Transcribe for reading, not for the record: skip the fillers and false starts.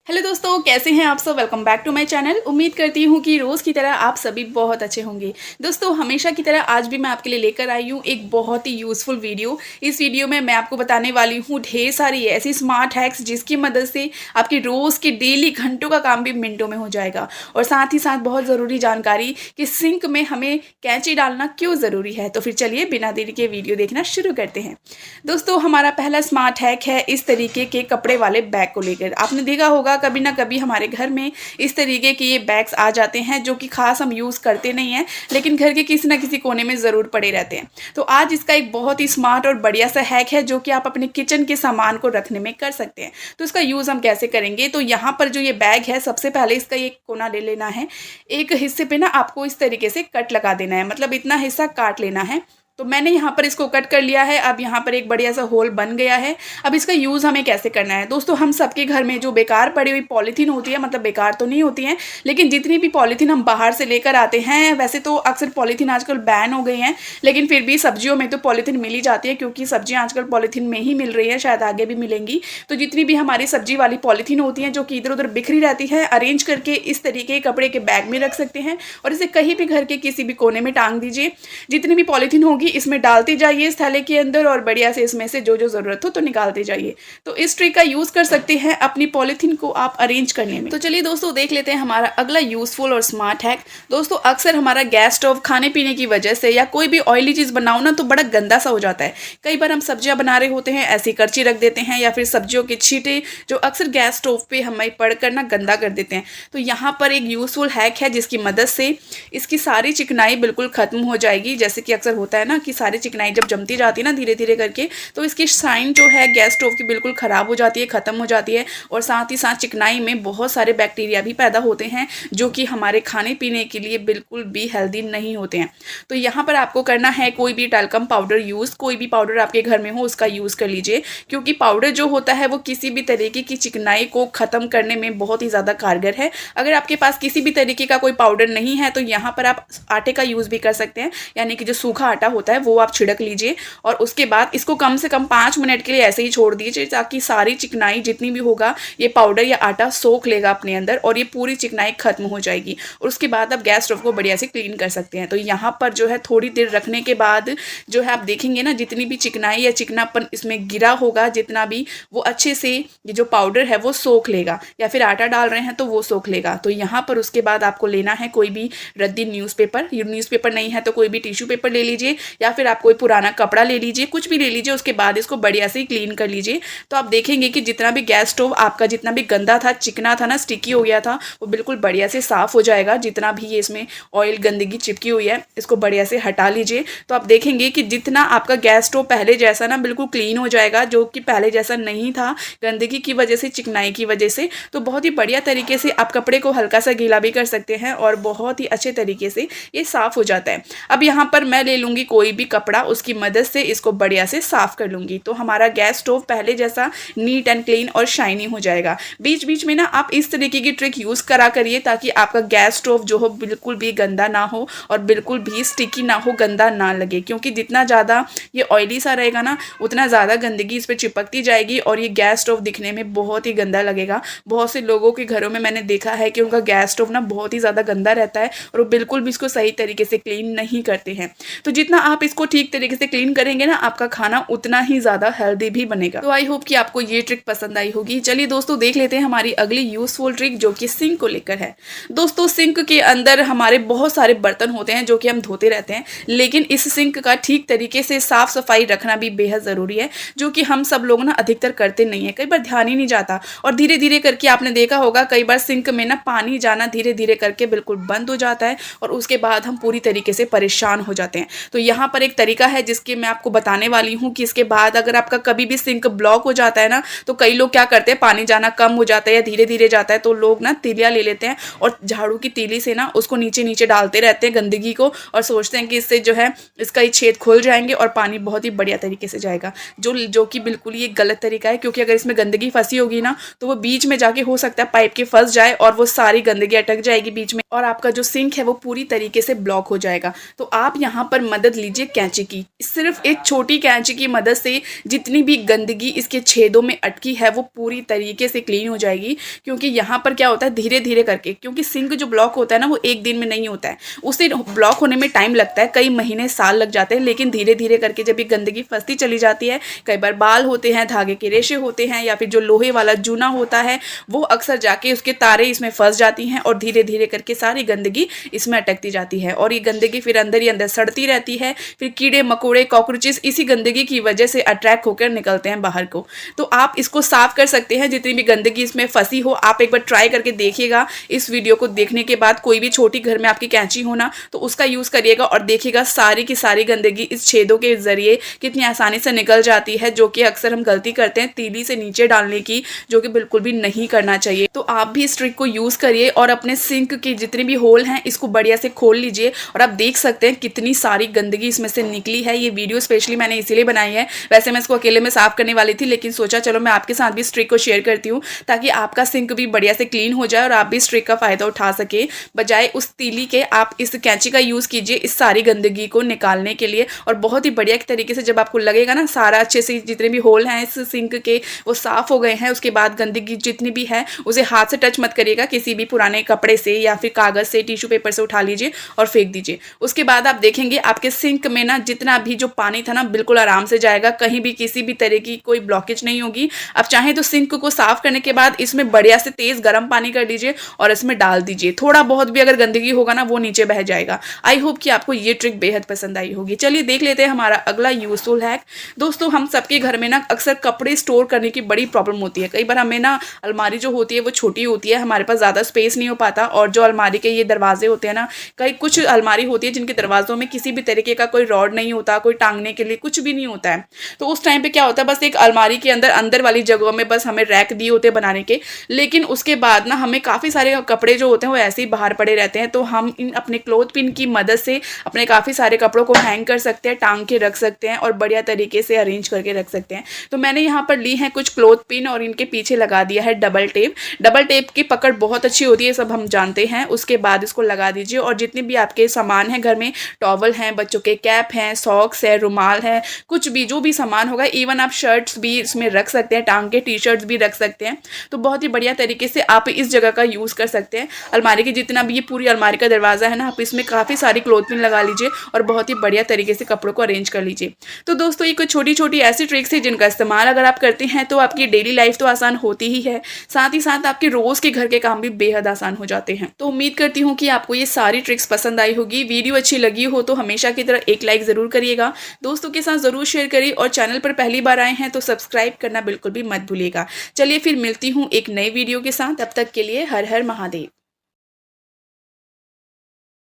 Hello दोस्तों, कैसे हैं आप सब। Welcome back to my channel. उम्मीद करती हूँ कि रोज़ की तरह आप सभी बहुत अच्छे होंगे। दोस्तों, हमेशा की तरह आज भी मैं आपके लिए लेकर आई हूँ एक बहुत ही यूज़फुल वीडियो। इस वीडियो में मैं आपको बताने वाली हूँ ढेर सारी ऐसी स्मार्ट हैक्स जिसकी मदद से आपकी रोज़ के डेली घंटों का काम भी मिनटों में हो जाएगा। और साथ ही साथ बहुत ज़रूरी जानकारी कि सिंक में हमें कैंची डालना क्यों ज़रूरी है। तो फिर चलिए बिना देरी के वीडियो देखना शुरू करते हैं। दोस्तों, हमारा पहला स्मार्ट हैक है इस तरीके के कपड़े वाले बैग को लेकर। आपने देखा होगा कभी ना कभी हमारे घर में इस तरीके के ये बैग्स आ जाते हैं जो कि खास हम यूज़ करते नहीं हैं, लेकिन घर के किसी ना किसी कोने में ज़रूर पड़े रहते हैं। तो आज इसका एक बहुत ही स्मार्ट और बढ़िया सा हैक है जो कि आप अपने किचन के सामान को रखने में कर सकते हैं। तो इसका यूज़ हम कैसे करेंगे, तो यहाँ पर जो ये बैग है सबसे पहले इसका ये कोना ले लेना है। एक हिस्से पे ना आपको इस तरीके से कट लगा देना है, मतलब इतना हिस्सा काट लेना है। तो मैंने यहाँ पर इसको कट कर लिया है। अब यहाँ पर एक बढ़िया सा होल बन गया है। अब इसका यूज़ हमें कैसे करना है। दोस्तों, हम सबके घर में जो बेकार पड़ी हुई पॉलीथीन होती है, मतलब बेकार तो नहीं होती हैं, लेकिन जितनी भी पॉलीथीन हम बाहर से लेकर आते हैं, वैसे तो अक्सर पॉलीथीन आजकल बैन हो गई हैं, लेकिन फिर भी सब्जियों में तो पॉलीथीन मिल ही जाती है, क्योंकि सब्जियाँ आजकल पॉलीथीन में ही मिल रही है, शायद आगे भी मिलेंगी। तो जितनी भी हमारी सब्जी वाली पॉलीथीन होती हैं जो कि इधर उधर बिखरी रहती है, अरेंज करके इस तरीके कपड़े के बैग में रख सकते हैं और इसे कहीं भी घर के किसी भी कोने में टांग दीजिए। जितनी भी पॉलीथीन होगी इसमें डालती जाइए इस थैले के अंदर और बढ़िया से इसमें से जो जो ज़रूरत हो तो निकालते जाइए। तो इस ट्रिक का यूज़ कर सकते हैं अपनी पॉलीथीन को आप अरेंज करने में। तो चलिए दोस्तों, देख लेते हैं हमारा अगला यूज़फुल और स्मार्ट हैक। दोस्तों, अक्सर हमारा गैस स्टोव खाने पीने की वजह से या कोई भी ऑयली चीज़ बनाओ ना तो बड़ा गंदा सा हो जाता है। कई बार हम सब्जियां बना रहे होते हैं, ऐसी करची रख देते हैं या फिर सब्जियों के छींटे जो अक्सर गैस स्टोव पे हमें पड़कर ना गंदा कर देते हैं। तो यहाँ पर एक यूज़फुल हैक है जिसकी मदद से इसकी सारी चिकनाई बिल्कुल ख़त्म हो जाएगी। जैसे कि अक्सर होता है ना कि सारी चिकनाई जब जमती जाती है ना धीरे धीरे करके, तो इसकी साइन जो है गैस स्टोव की बिल्कुल ख़राब हो जाती है, ख़त्म हो जाती है। और साथ ही साथ चिकनाई में बहुत सारे बैक्टीरिया भी पैदा होते हैं जो कि हमारे खाने पीने के लिए बिल्कुल भी हेल्दी नहीं होते हैं। तो यहाँ पर आपको करना है कोई भी टैल्कम पाउडर यूज़, कोई भी पाउडर आपके घर में हो उसका यूज़ कर लीजिए, क्योंकि पाउडर जो होता है वो किसी भी तरीके की चिकनाई को ख़त्म करने में बहुत ही ज़्यादा कारगर है। अगर आपके पास किसी भी तरीके का कोई पाउडर नहीं है तो यहाँ पर आप आटे का यूज़ भी कर सकते हैं, यानी कि जो सूखा आटा होता है वो आप छिड़क लीजिए और उसके बाद इसको कम से कम 5 मिनट के लिए ऐसे ही छोड़ दीजिए ताकि सारी चिकनाई जितनी भी होगा ये पाउडर या आटा सोख लेगा अपने अंदर और ये पूरी चिकनाई खत्म हो जाएगी। और उसके बाद आप गैस स्टोव को बढ़िया से क्लीन कर सकते हैं। तो यहाँ पर जो है थोड़ी देर रखने के बाद जो है आप देखेंगे ना जितनी भी चिकनाई या चिकनापन इसमें गिरा होगा जितना भी, वो अच्छे से ये जो पाउडर है वो सोख लेगा, या फिर आटा डाल रहे हैं तो वो सोख लेगा। तो यहाँ पर उसके बाद आपको लेना है कोई भी रद्दी न्यूज़पेपर नहीं है तो कोई भी टिश्यू पेपर ले लीजिए, या फिर आप कोई पुराना कपड़ा ले लीजिए, कुछ भी ले लीजिए। उसके बाद इसको बढ़िया से क्लीन कर लीजिए। तो आप देखेंगे कि जितना भी गैस स्टोव आपका जितना भी गंदा था, चिकना था ना, स्टिकी हो गया था, वो बिल्कुल बढ़िया से साफ़ हो जाएगा। जितना भी ये इसमें ऑयल गंदगी चिपकी हुई है इसको बढ़िया से हटा लीजिए। तो आप देखेंगे कि जितना आपका गैस स्टोव पहले जैसा ना बिल्कुल क्लीन हो जाएगा, जो कि पहले जैसा नहीं था गंदगी की वजह से, चिकनाई की वजह से। तो बहुत ही बढ़िया तरीके से आप कपड़े को हल्का सा गीला भी कर सकते हैं और बहुत ही अच्छे तरीके से ये साफ़ हो जाता है। अब यहाँ पर मैं ले लूँगी कोई भी कपड़ा, उसकी मदद से इसको बढ़िया से साफ़ कर लूँगी। तो हमारा गैस स्टोव पहले जैसा नीट एंड क्लीन और शाइनी हो जाएगा। बीच बीच में ना आप इस तरीके की ट्रिक यूज़ करा करिए ताकि आपका गैस स्टोव जो हो बिल्कुल भी गंदा ना हो और बिल्कुल भी स्टिकी ना हो, गंदा ना लगे। क्योंकि जितना ज़्यादा ये ऑयली सा रहेगा ना उतना ज़्यादा गंदगी इस पर चिपकती जाएगी और ये गैस स्टोव दिखने में बहुत ही गंदा लगेगा। बहुत से लोगों के घरों में मैंने देखा है कि उनका गैस स्टोव ना बहुत ही ज़्यादा गंदा रहता है और वो बिल्कुल भी इसको सही तरीके से क्लीन नहीं करते हैं। तो जितना आप इसको ठीक तरीके से क्लीन करेंगे ना, आपका खाना उतना ही ज़्यादा हेल्दी भी बनेगा। तो आई होप कि आपको ये ट्रिक पसंद आई होगी। चलिए दोस्तों, देख लेते हैं हमारी अगली यूज़फुल ट्रिक जो कि सिंक को लेकर है। दोस्तों, सिंक के अंदर हमारे बहुत सारे बर्तन होते हैं जो कि हम धोते रहते हैं, लेकिन इस सिंक का ठीक तरीके से साफ सफाई रखना भी बेहद ज़रूरी है, जो कि हम सब लोग ना अधिकतर करते नहीं है। कई बार ध्यान ही नहीं जाता और धीरे धीरे करके आपने देखा होगा कई बार सिंक में ना पानी जाना धीरे धीरे करके बिल्कुल बंद हो जाता है और उसके बाद हम पूरी तरीके से परेशान हो जाते हैं। तो यहाँ पर एक तरीका है जिसके मैं आपको बताने वाली हूँ कि इसके बाद अगर आपका कभी भी सिंक ब्लॉक हो जाता है ना, तो कई लोग क्या करते हैं, पानी जाना कम हो जाता है या धीरे धीरे जाता है तो लोग ना तीलियाँ ले लेते हैं और झाड़ू की तीली से ना उसको नीचे नीचे डालते रहते हैं गंदगी को और सोचते हैं कि इससे जो है इसका ये छेद खुल जाएंगे और पानी बहुत ही बढ़िया तरीके से जाएगा, जो कि बिल्कुल ये गलत तरीका है। क्योंकि अगर इसमें गंदगी फंसी होगी ना तो वो बीच में जाके हो सकता है पाइप के फंस जाए और वो सारी गंदगी अटक जाएगी बीच में और आपका जो सिंक है वो पूरी तरीके से ब्लॉक हो जाएगा। तो आप यहाँ पर मदद लीजिए लीजिए कैंची की। सिर्फ एक छोटी कैंची की मदद से जितनी भी गंदगी इसके छेदों में अटकी है वो पूरी तरीके से क्लीन हो जाएगी। क्योंकि यहाँ पर क्या होता है, धीरे धीरे करके, क्योंकि सिंक जो ब्लॉक होता है ना वो एक दिन में नहीं होता है, उसे ब्लॉक होने में टाइम लगता है, कई महीने साल लग जाते हैं। लेकिन धीरे धीरे करके जब ये गंदगी फंसती चली जाती है, कई बार बाल होते हैं, धागे के रेशे होते हैं, या फिर जो लोहे वाला जूना होता है वो अक्सर जाके उसके तारे इसमें फंस जाती हैं और धीरे धीरे करके सारी गंदगी इसमें अटकती जाती है। और ये गंदगी फिर अंदर ही अंदर सड़ती रहती है। फिर कीड़े मकोड़े कॉकरोचेस इसी गंदगी की वजह से अट्रैक्ट होकर निकलते हैं बाहर को। तो आप इसको साफ कर सकते हैं, जितनी भी गंदगी इसमें फंसी हो आप एक बार ट्राई करके देखिएगा। इस वीडियो को देखने के बाद कोई भी छोटी घर में आपकी कैंची होना तो उसका यूज करिएगा और देखिएगा सारी की सारी गंदगी इस छेदों के जरिए कितनी आसानी से निकल जाती है, जो कि अक्सर हम गलती करते हैं तीली से नीचे डालने की, जो कि बिल्कुल भी नहीं करना चाहिए। तो आप भी इस ट्रिक को यूज करिए और अपने सिंक के जितने भी होल हैं इसको बढ़िया से खोल लीजिए। और आप देख सकते हैं कितनी सारी गंदगी इसमें से निकली है। ये वीडियो स्पेशली मैंने इसीलिए बनाई है, वैसे मैं इसको अकेले में साफ करने वाली थी, लेकिन सोचा चलो मैं आपके साथ भी इस ट्रिक को शेयर करती हूँ ताकि आपका सिंक भी बढ़िया से क्लीन हो जाए और आप भी इस ट्रिक का फायदा उठा सके। बजाय उस तीली के आप इस कैंची का यूज कीजिए इस सारी गंदगी को निकालने के लिए। और बहुत ही बढ़िया तरीके से जब आपको लगेगा ना सारा अच्छे से जितने भी होल हैं इस सिंक के वो साफ हो गए हैं, उसके बाद गंदगी जितनी भी है उसे हाथ से टच मत करिएगा, किसी भी पुराने कपड़े से या फिर कागज से टिश्यू पेपर से उठा लीजिए और फेंक दीजिए। उसके बाद आप देखेंगे आपके सिंक में ना जितना भी जो पानी था ना बिल्कुल आराम से जाएगा, कहीं भी किसी भी तरह की कोई ब्लॉकेज नहीं होगी। आप चाहें तो सिंक को साफ करने के बाद इसमें बढ़िया से तेज गर्म पानी कर दीजिए और इसमें डाल दीजिए। थोड़ा बहुत भी अगर गंदगी होगा ना वो नीचे बह जाएगा। आई होप कि आपको ये ट्रिक बेहद पसंद आई होगी। चलिए देख लेते हैं हमारा अगला यूजफुल हैक। दोस्तों हम सबके घर में ना अक्सर कपड़े स्टोर करने की बड़ी प्रॉब्लम होती है। कई बार हमें ना अलमारी जो होती है वो छोटी होती है, हमारे पास ज़्यादा स्पेस नहीं हो पाता, और जो अलमारी के ये दरवाजे होते हैं ना, कई कुछ अलमारी होती है जिनके दरवाजों में किसी भी तरीके का कोई रॉड नहीं होता, कोई टांगने के लिए कुछ भी नहीं होता है। तो उस टाइम पे क्या होता है, बस एक अलमारी के अंदर अंदर वाली जगहों में बस हमें रैक दिए होते हैं बनाने के, लेकिन उसके बाद ना हमें काफ़ी सारे कपड़े जो होते हैं वो ऐसे ही बाहर पड़े रहते हैं। तो हम इन अपने क्लॉथ पिन की मदद से अपने काफ़ी सारे कपड़ों को हैंग कर सकते हैं, टांग के रख सकते हैं और बढ़िया तरीके से अरेंज करके रख सकते हैं। तो मैंने यहाँ पर ली है कुछ क्लॉथ पिन और इनके पीछे लगा दिया है डबल टेप। डबल टेप की पकड़ बहुत अच्छी होती है, सब हम जानते हैं। उसके बाद इसको लगा दीजिए और जितने भी आपके सामान हैं घर में, टॉवल हैं, बच्चों के कैप हैं, सॉक्स है, रुमाल है, कुछ भी जो भी सामान होगा, इवन आप शर्ट्स भी इसमें रख सकते हैं, टांग के टी शर्ट्स भी रख सकते हैं। तो बहुत ही बढ़िया तरीके से आप इस जगह का यूज़ कर सकते हैं। अलमारी की जितना भी ये पूरी अलमारी का दरवाज़ा है ना, आप इसमें काफ़ी सारी क्लॉथ पिन लगा लीजिए और बहुत ही बढ़िया तरीके से कपड़ों को अरेंज कर लीजिए। तो दोस्तों ये कुछ छोटी छोटी ऐसी ट्रिक्स है जिनका इस्तेमाल अगर आप करते हैं तो आपकी डेली लाइफ तो आसान होती ही है, साथ ही साथ आपके रोज़ के घर के काम भी बेहद आसान हो जाते हैं। तो उम्मीद करती हूँ कि आपको ये सारी ट्रिक्स पसंद आई होगी। वीडियो अच्छी लगी हो तो हमेशा की तरह एक लाइक ज़रूर करिएगा, दोस्तों के साथ ज़रूर शेयर करिए और चैनल पर पहली बार आए हैं तो सब्सक्राइब करना बिल्कुल भी मत भूलिएगा। चलिए फिर मिलती हूँ एक नए वीडियो के साथ, तब तक के लिए हर हर महादेव।